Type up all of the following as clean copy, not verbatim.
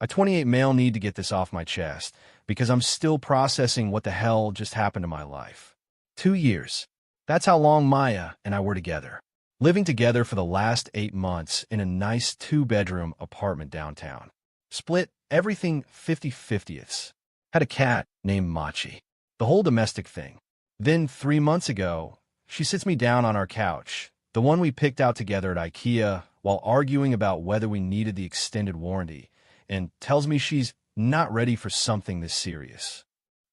I 28 male need to get this off my chest because I'm still processing what the hell just happened to my life. 2 years. That's how long Maya and I were together. Living together for the last 8 months in a nice 2-bedroom apartment downtown. Split everything 50/50ths. Had a cat named Machi. The whole domestic thing. Then 3 months ago, she sits me down on our couch, the one we picked out together at IKEA, while arguing about whether we needed the extended warranty, and tells me she's not ready for something this serious.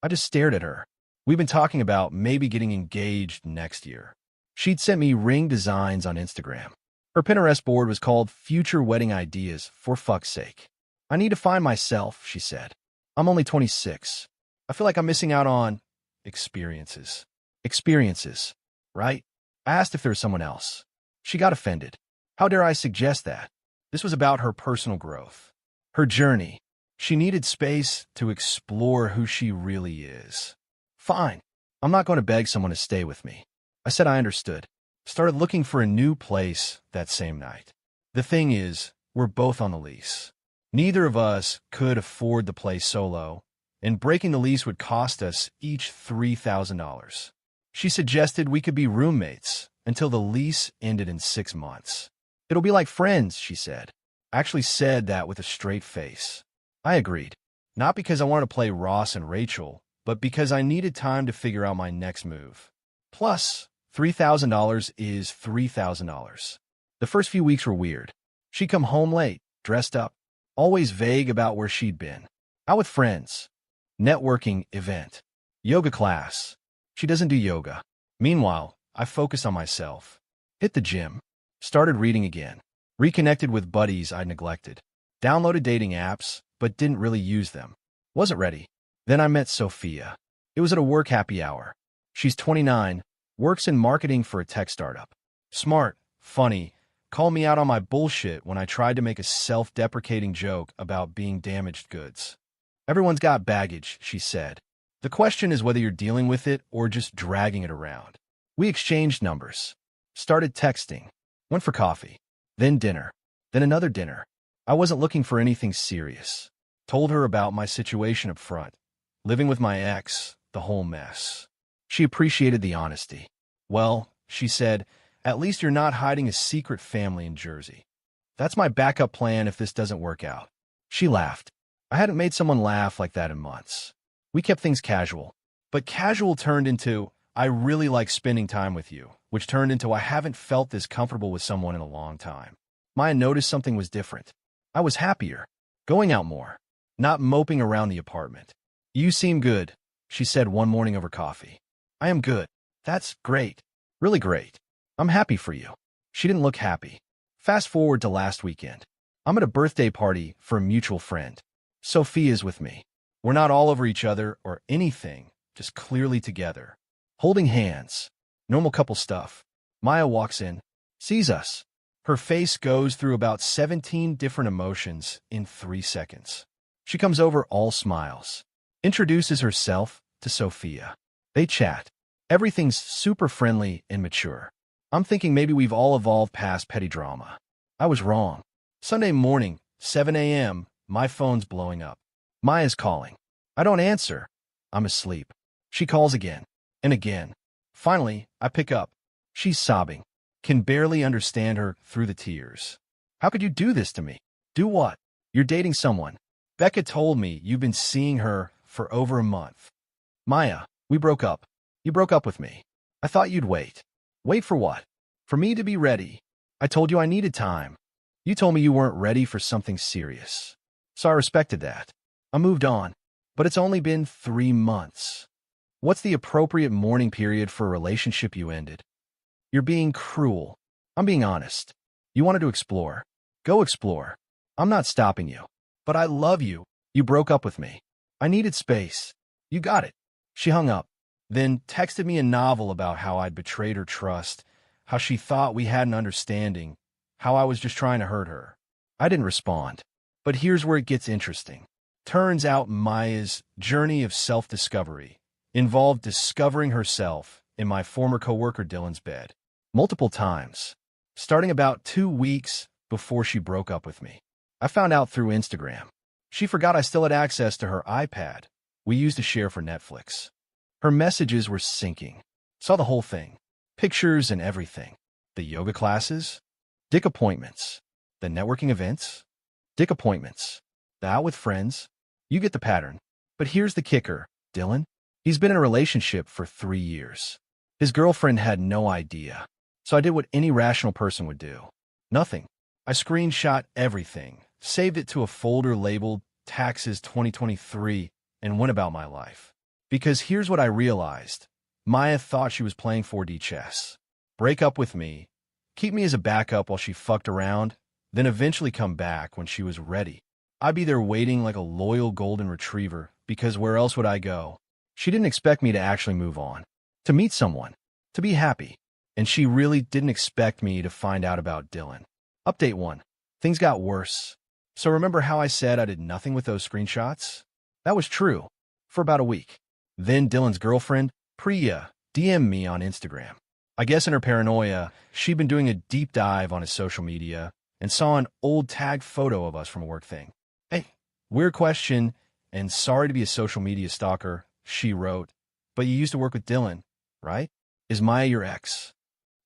I just stared at her. We've been talking about maybe getting engaged next year. She'd sent me ring designs on Instagram. Her Pinterest board was called Future Wedding Ideas, for fuck's sake. I need to find myself, she said. I'm only 26. I feel like I'm missing out on experiences. Experiences, right? I asked if there was someone else. She got offended. How dare I suggest that? This was about her personal growth. Her journey. She needed space to explore who she really is. Fine. I'm not going to beg someone to stay with me. I said I understood. Started looking for a new place that same night. The thing is, we're both on the lease. Neither of us could afford the place solo, and breaking the lease would cost us each $3,000. She suggested we could be roommates until the lease ended in 6 months. It'll be like friends, she said. I actually said that with a straight face. I agreed. Not because I wanted to play Ross and Rachel, but because I needed time to figure out my next move. Plus, $3,000 is $3,000. The first few weeks were weird. She'd come home late, dressed up, always vague about where she'd been. Out with friends. Networking event. Yoga class. She doesn't do yoga. Meanwhile, I focused on myself. Hit the gym. Started reading again. Reconnected with buddies I'd neglected. Downloaded dating apps, but didn't really use them. Wasn't ready. Then I met Sophia. It was at a work happy hour. She's 29, works in marketing for a tech startup. Smart, funny, called me out on my bullshit when I tried to make a self-deprecating joke about being damaged goods. Everyone's got baggage, she said. The question is whether you're dealing with it or just dragging it around. We exchanged numbers. Started texting. Went for coffee. Then dinner. Then another dinner. I wasn't looking for anything serious. Told her about my situation up front. Living with my ex, the whole mess. She appreciated the honesty. Well, she said, at least you're not hiding a secret family in Jersey. That's my backup plan if this doesn't work out. She laughed. I hadn't made someone laugh like that in months. We kept things casual. But casual turned into, I really like spending time with you, which turned into I haven't felt this comfortable with someone in a long time. Maya noticed something was different. I was happier. Going out more. Not moping around the apartment. You seem good, she said one morning over coffee. I am good. That's great. Really great. I'm happy for you. She didn't look happy. Fast forward to last weekend. I'm at a birthday party for a mutual friend. Sophia's with me. We're not all over each other or anything, just clearly together. Holding hands. Normal couple stuff. Maya walks in, sees us. Her face goes through about 17 different emotions in 3 seconds. She comes over all smiles. Introduces herself to Sophia. They chat. Everything's super friendly and mature. I'm thinking maybe we've all evolved past petty drama. I was wrong. Sunday morning, 7 a.m., my phone's blowing up. Maya's calling. I don't answer. I'm asleep. She calls again and again. Finally, I pick up. She's sobbing. Can barely understand her through the tears. How could you do this to me? Do what? You're dating someone. Becca told me you've been seeing her for over a month. Maya, we broke up. You broke up with me. I thought you'd wait. Wait for what? For me to be ready. I told you I needed time. You told me you weren't ready for something serious. So I respected that. I moved on. But it's only been 3 months. What's the appropriate mourning period for a relationship you ended? You're being cruel. I'm being honest. You wanted to explore. Go explore. I'm not stopping you. But I love you. You broke up with me. I needed space. You got it. She hung up, then texted me a novel about how I'd betrayed her trust, how she thought we had an understanding, how I was just trying to hurt her. I didn't respond. But here's where it gets interesting. Turns out Maya's journey of self-discovery involved discovering herself in my former coworker Dylan's bed. Multiple times. Starting about 2 weeks before she broke up with me. I found out through Instagram. She forgot I still had access to her iPad we used to share for Netflix. Her messages were syncing. Saw the whole thing. Pictures and everything. The yoga classes, dick appointments, the networking events, dick appointments, the out with friends. You get the pattern. But here's the kicker, Dylan. He's been in a relationship for 3 years. His girlfriend had no idea. So I did what any rational person would do. Nothing. I screenshot everything, saved it to a folder labeled Taxes 2023, and went about my life. Because here's what I realized. Maya thought she was playing 4D chess. Break up with me, keep me as a backup while she fucked around, then eventually come back when she was ready. I'd be there waiting like a loyal golden retriever, because where else would I go? She didn't expect me to actually move on, to meet someone, to be happy. And she really didn't expect me to find out about Dylan. Update 1. Things got worse. So remember how I said I did nothing with those screenshots? That was true, for about a week. Then Dylan's girlfriend, Priya, DM'd me on Instagram. I guess in her paranoia, she'd been doing a deep dive on his social media and saw an old tagged photo of us from a work thing. Hey, weird question, and sorry to be a social media stalker, she wrote, but you used to work with Dylan, right? Is Maya your ex?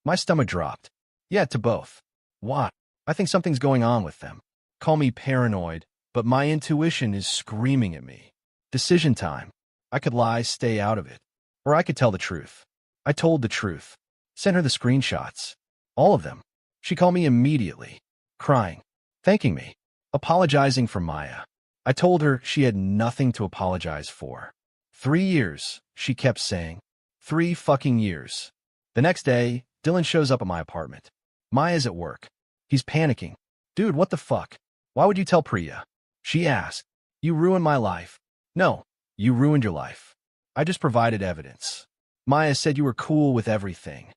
My stomach dropped. Yeah, to both. Why? I think something's going on with them. Call me paranoid, but my intuition is screaming at me. Decision time. I could lie, stay out of it. Or I could tell the truth. I told the truth. Sent her the screenshots. All of them. She called me immediately, crying, thanking me, apologizing for Maya. I told her she had nothing to apologize for. 3 years, she kept saying. 3 fucking years. The next day, Dylan shows up at my apartment. Maya's at work. He's panicking. Dude, what the fuck? Why would you tell Priya? She asked. You ruined my life. No, you ruined your life. I just provided evidence. Maya said you were cool with everything.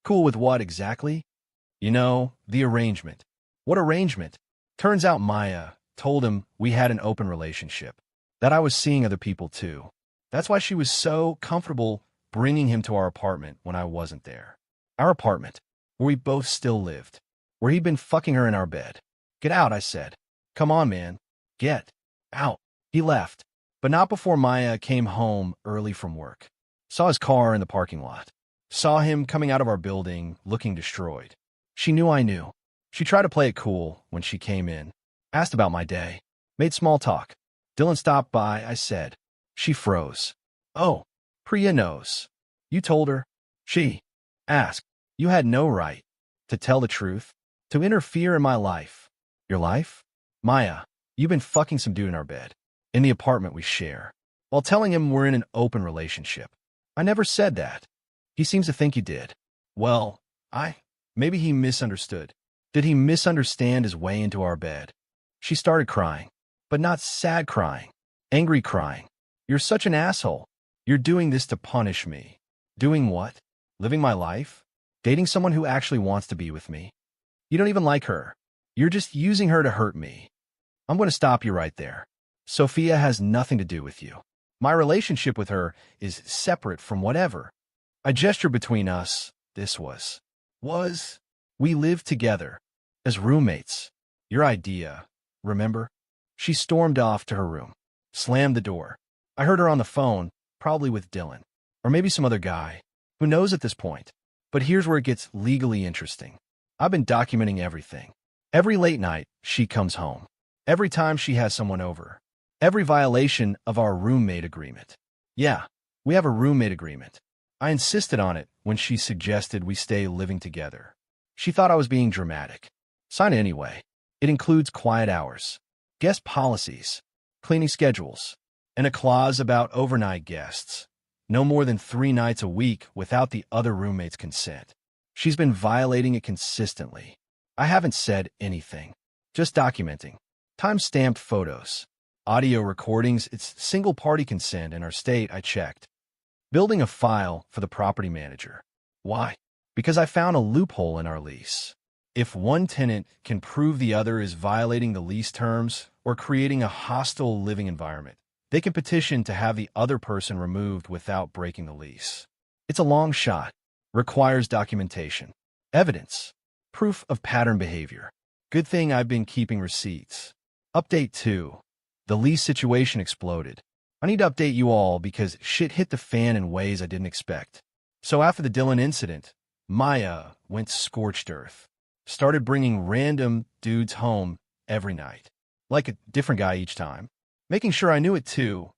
Cool with what exactly? You know, the arrangement. What arrangement? Turns out Maya told him we had an open relationship, that I was seeing other people too. That's why she was so comfortable bringing him to our apartment when I wasn't there. Our apartment, where we both still lived, where he'd been fucking her in our bed. Get out, I said. Come on, man. Get out. He left, but not before Maya came home early from work. Saw his car in the parking lot. Saw him coming out of our building looking destroyed. She knew I knew. She tried to play it cool when she came in. Asked about my day. Made small talk. Dylan stopped by, I said. She froze. Oh, Priya knows. You told her? She asked. You had no right to tell the truth, to interfere in my life. Your life? Maya, you've been fucking some dude in our bed, in the apartment we share, while telling him we're in an open relationship. I never said that. He seems to think you did. Well, maybe he misunderstood. Did he misunderstand his way into our bed? She started crying, but not sad crying, angry crying. You're such an asshole. You're doing this to punish me. Doing what? Living my life? Dating someone who actually wants to be with me? You don't even like her. You're just using her to hurt me. I'm going to stop you right there. Sophia has nothing to do with you. My relationship with her is separate from whatever. I gestured between us. This was. We lived together. As roommates. Your idea, remember? She stormed off to her room. Slammed the door. I heard her on the phone, probably with Dylan. Or maybe some other guy. Who knows at this point? But here's where it gets legally interesting. I've been documenting everything. Every late night, she comes home. Every time she has someone over. Every violation of our roommate agreement. Yeah, we have a roommate agreement. I insisted on it when she suggested we stay living together. She thought I was being dramatic. Sign it anyway. It includes quiet hours, guest policies, cleaning schedules, and a clause about overnight guests. No more than 3 nights a week without the other roommate's consent. She's been violating it consistently. I haven't said anything. Just documenting. Time-stamped photos. Audio recordings, it's single-party consent in our state, I checked. Building a file for the property manager. Why? Because I found a loophole in our lease. If one tenant can prove the other is violating the lease terms or creating a hostile living environment, they can petition to have the other person removed without breaking the lease. It's a long shot. Requires documentation. Evidence. Proof of pattern behavior. Good thing I've been keeping receipts. Update 2. The lease situation exploded. I need to update you all because shit hit the fan in ways I didn't expect. So after the Dylan incident, Maya went scorched earth. Started bringing random dudes home every night. Like a different guy each time. Making sure I knew it too.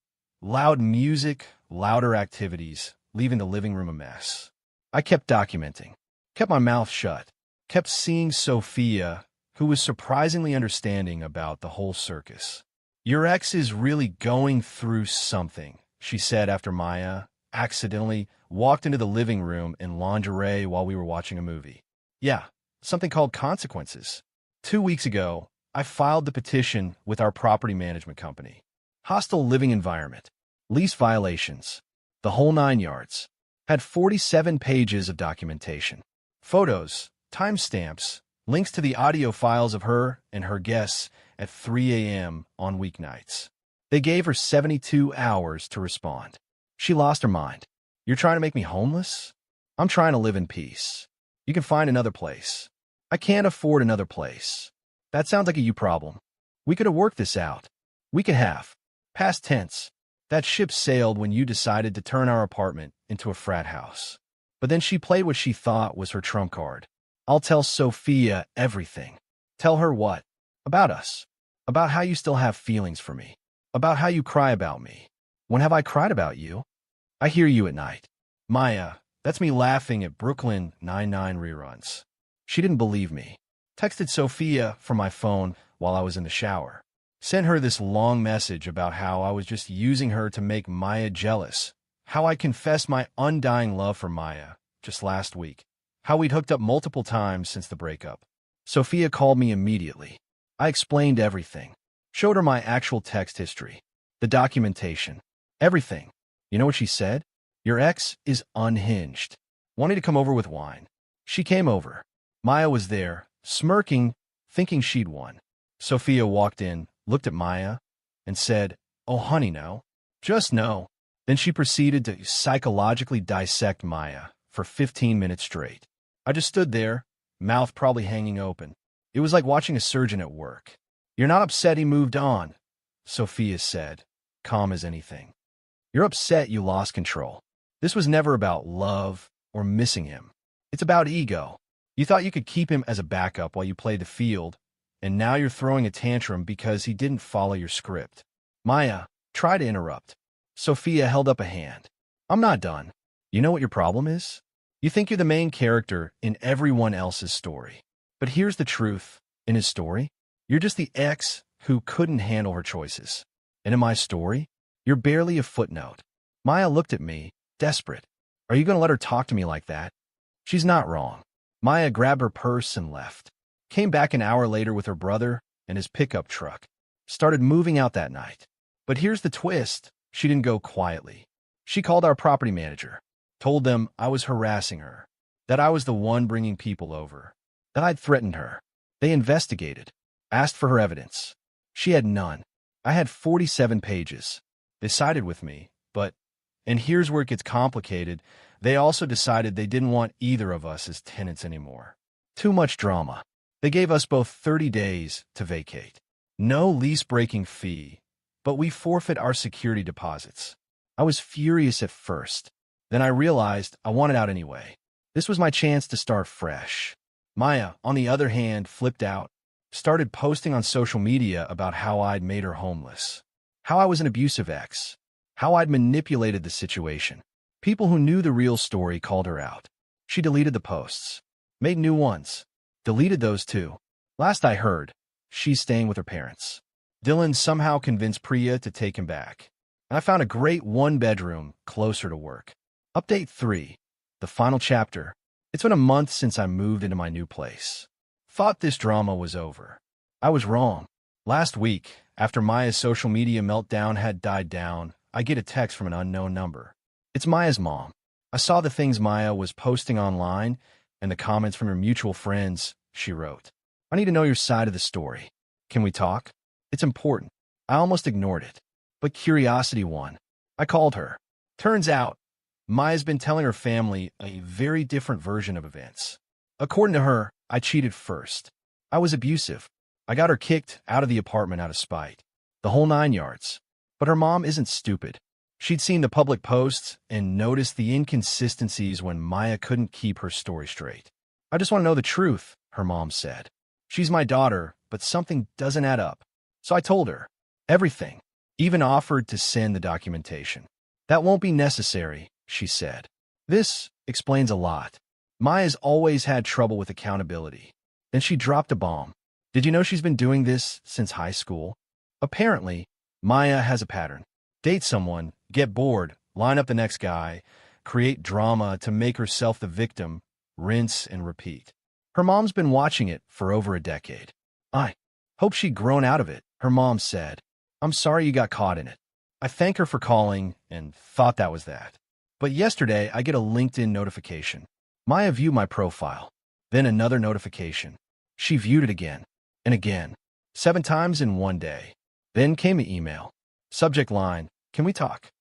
Loud music, louder activities, leaving the living room a mess. I kept documenting. Kept my mouth shut. Kept seeing Sophia, who was surprisingly understanding about the whole circus. Your ex is really going through something, she said after Maya accidentally walked into the living room in lingerie while we were watching a movie. Yeah, something called consequences. 2 weeks ago, I filed the petition with our property management company. Hostile living environment, lease violations, the whole 9 yards. Had 47 pages of documentation. Photos, timestamps, links to the audio files of her and her guests at 3 a.m. on weeknights. They gave her 72 hours to respond. She lost her mind. You're trying to make me homeless? I'm trying to live in peace. You can find another place. I can't afford another place. That sounds like a you problem. We could have worked this out. We could have. Past tense. That ship sailed when you decided to turn our apartment into a frat house. But then she played what she thought was her trump card. I'll tell Sophia everything. Tell her what? About us. About how you still have feelings for me. About how you cry about me. When have I cried about you? I hear you at night. Maya, that's me laughing at Brooklyn Nine-Nine reruns. She didn't believe me. Texted Sophia from my phone while I was in the shower. Sent her this long message about how I was just using her to make Maya jealous. How I confessed my undying love for Maya just last week. How we'd hooked up multiple times since the breakup. Sophia called me immediately. I explained everything. Showed her my actual text history. The documentation. Everything. You know what she said? Your ex is unhinged. Wanting to come over with wine. She came over. Maya was there, smirking, thinking she'd won. Sophia walked in, looked at Maya, and said, "Oh, honey, no. Just no." Then she proceeded to psychologically dissect Maya for 15 minutes straight. I just stood there, mouth probably hanging open. It was like watching a surgeon at work. You're not upset he moved on, Sophia said, calm as anything. You're upset you lost control. This was never about love or missing him. It's about ego. You thought you could keep him as a backup while you played the field, and now you're throwing a tantrum because he didn't follow your script. Maya, try to interrupt. Sophia held up a hand. I'm not done. You know what your problem is? You think you're the main character in everyone else's story. But here's the truth. In his story, you're just the ex who couldn't handle her choices. And in my story, you're barely a footnote. Maya looked at me, desperate. Are you going to let her talk to me like that? She's not wrong. Maya grabbed her purse and left. Came back an hour later with her brother and his pickup truck. Started moving out that night. But here's the twist. She didn't go quietly. She called our property manager. Told them I was harassing her. That I was the one bringing people over. That I'd threatened her. They investigated. Asked for her evidence. She had none. I had 47 pages. They sided with me, but, and here's where it gets complicated, they also decided they didn't want either of us as tenants anymore. Too much drama. They gave us both 30 days to vacate. No lease-breaking fee, but we forfeit our security deposits. I was furious at first. Then I realized I wanted out anyway. This was my chance to start fresh. Maya, on the other hand, flipped out. Started posting on social media about how I'd made her homeless. How I was an abusive ex. How I'd manipulated the situation. People who knew the real story called her out. She deleted the posts. Made new ones. Deleted those too. Last I heard, she's staying with her parents. Dylan somehow convinced Priya to take him back. And I found a great one-bedroom closer to work. Update 3. The final chapter. It's been a month since I moved into my new place. Thought this drama was over. I was wrong. Last week, after Maya's social media meltdown had died down, I get a text from an unknown number. It's Maya's mom. I saw the things Maya was posting online and the comments from her mutual friends, she wrote. I need to know your side of the story. Can we talk? It's important. I almost ignored it. But curiosity won. I called her. Turns out, Maya's been telling her family a very different version of events. According to her, I cheated first. I was abusive. I got her kicked out of the apartment out of spite. the whole 9 yards. But her mom isn't stupid. She'd seen the public posts and noticed the inconsistencies when Maya couldn't keep her story straight. "I just want to know the truth," her mom said. "She's my daughter, but something doesn't add up." So I told her everything, even offered to send the documentation. "That won't be necessary," she said. This explains a lot. Maya's always had trouble with accountability. Then she dropped a bomb. "Did you know she's been doing this since high school?" Apparently, Maya has a pattern. Date someone, get bored, line up the next guy, create drama to make herself the victim, rinse and repeat. Her mom's been watching it for over a decade. "I hope she'd grown out of it," her mom said. "I'm sorry you got caught in it." I thank her for calling and thought that was that. But yesterday, I get a LinkedIn notification. Maya viewed my profile. Then another notification. She viewed it again and again, 7 times in one day. Then came an email. Subject line, "Can we talk?"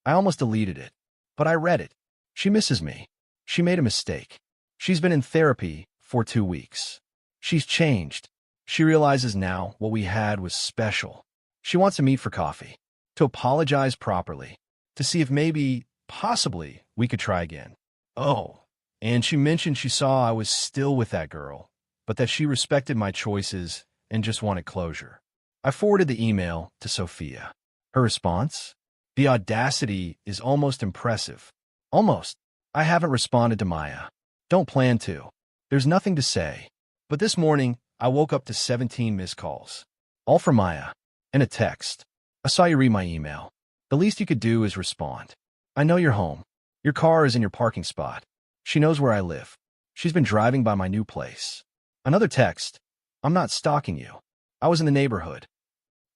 I almost deleted it, but I read it. She misses me. She made a mistake. She's been in therapy for 2 weeks. She's changed. She realizes now what we had was special. She wants to meet for coffee, to apologize properly, to see if maybe, possibly, we could try again. Oh, and she mentioned she saw I was still with that girl, but that she respected my choices and just wanted closure. I forwarded the email to Sophia. Her response? The audacity is almost impressive. Almost. I haven't responded to Maya. Don't plan to. There's nothing to say. But this morning, I woke up to 17 missed calls. All from Maya. And a text. "I saw you read my email. The least you could do is respond. I know you're home. Your car is in your parking spot. She knows where I live. She's been driving by my new place." Another text. "I'm not stalking you. I was in the neighborhood."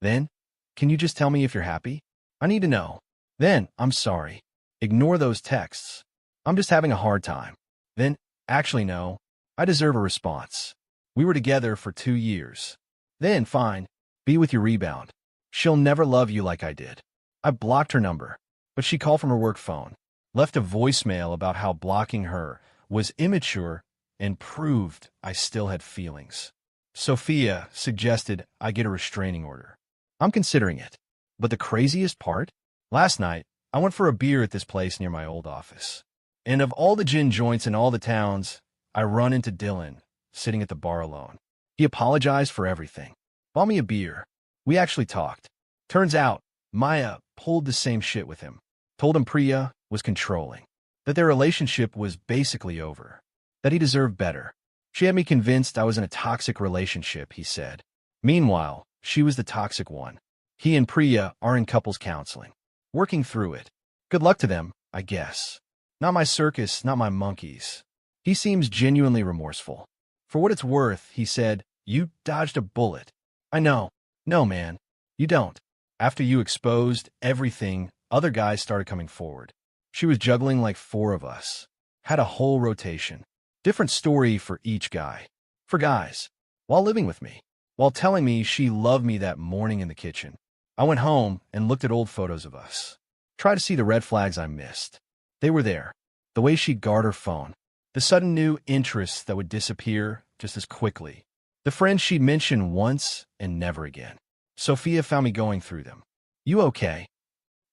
Then, "Can you just tell me if you're happy? I need to know." Then, "I'm sorry. Ignore those texts. I'm just having a hard time." Then, "Actually, no. I deserve a response. We were together for 2 years." Then, "Fine. Be with your rebound. She'll never love you like I did." I blocked her number, but she called from her work phone, left a voicemail about how blocking her was immature and proved I still had feelings. Sophia suggested I get a restraining order. I'm considering it. But the craziest part? Last night, I went for a beer at this place near my old office. And of all the gin joints in all the towns, I run into Dylan, sitting at the bar alone. He apologized for everything. Bought me a beer. We actually talked. Turns out, Maya pulled the same shit with him. Told him Priya was controlling. That their relationship was basically over. That he deserved better. She had me convinced I was in a toxic relationship, he said. Meanwhile, she was the toxic one. He and Priya are in couples counseling. Working through it. Good luck to them, I guess. Not my circus, not my monkeys. He seems genuinely remorseful. For what it's worth, he said, "You dodged a bullet." I know. No, man. You don't. After you exposed everything, other guys started coming forward. She was juggling like 4 of us. Had a whole rotation. Different story for each guy. For guys. While living with me. While telling me she loved me that morning in the kitchen. I went home and looked at old photos of us. Tried to see the red flags I missed. They were there. The way she'd guard her phone. The sudden new interests that would disappear just as quickly. The friends she'd mentioned once and never again. Sophia found me going through them. You okay?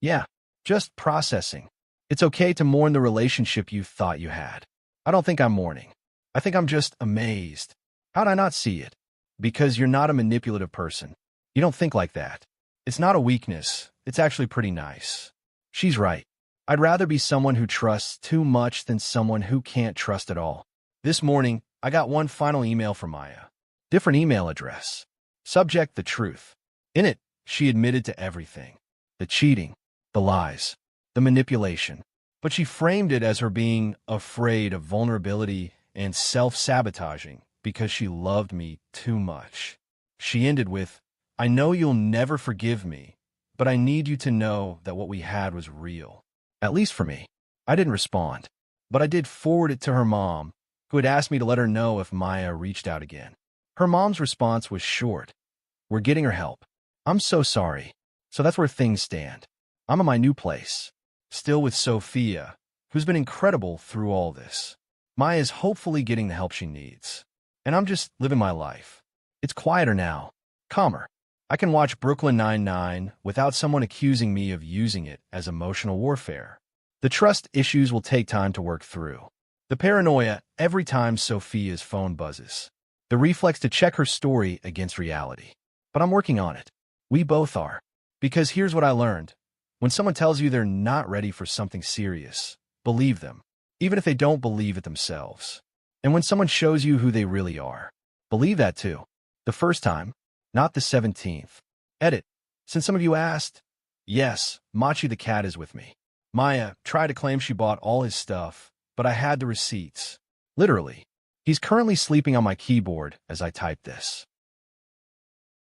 Yeah, just processing. It's okay to mourn the relationship you thought you had. I don't think I'm mourning. I think I'm just amazed. How'd I not see it? Because you're not a manipulative person. You don't think like that. It's not a weakness. It's actually pretty nice. She's right. I'd rather be someone who trusts too much than someone who can't trust at all. This morning, I got one final email from Maya. Different email address. Subject: the truth. In it, she admitted to everything. The cheating, the lies, the manipulation. But she framed it as her being afraid of vulnerability and self-sabotaging because she loved me too much. She ended with, "I know you'll never forgive me, but I need you to know that what we had was real." At least for me. I didn't respond, but I did forward it to her mom, who had asked me to let her know if Maya reached out again. Her mom's response was short. "We're getting her help. I'm so sorry." So that's where things stand. I'm in my new place, still with Sophia, who's been incredible through all this. Maya's hopefully getting the help she needs. And I'm just living my life. It's quieter now, calmer. I can watch Brooklyn Nine-Nine without someone accusing me of using it as emotional warfare. The trust issues will take time to work through. The paranoia every time Sophia's phone buzzes. The reflex to check her story against reality. But I'm working on it. We both are. Because here's what I learned. When someone tells you they're not ready for something serious, believe them, even if they don't believe it themselves. And when someone shows you who they really are, believe that too. The first time, not the 17th. Edit. Since some of you asked, yes, Machi the cat is with me. Maya tried to claim she bought all his stuff, but I had the receipts. Literally. He's currently sleeping on my keyboard as I type this.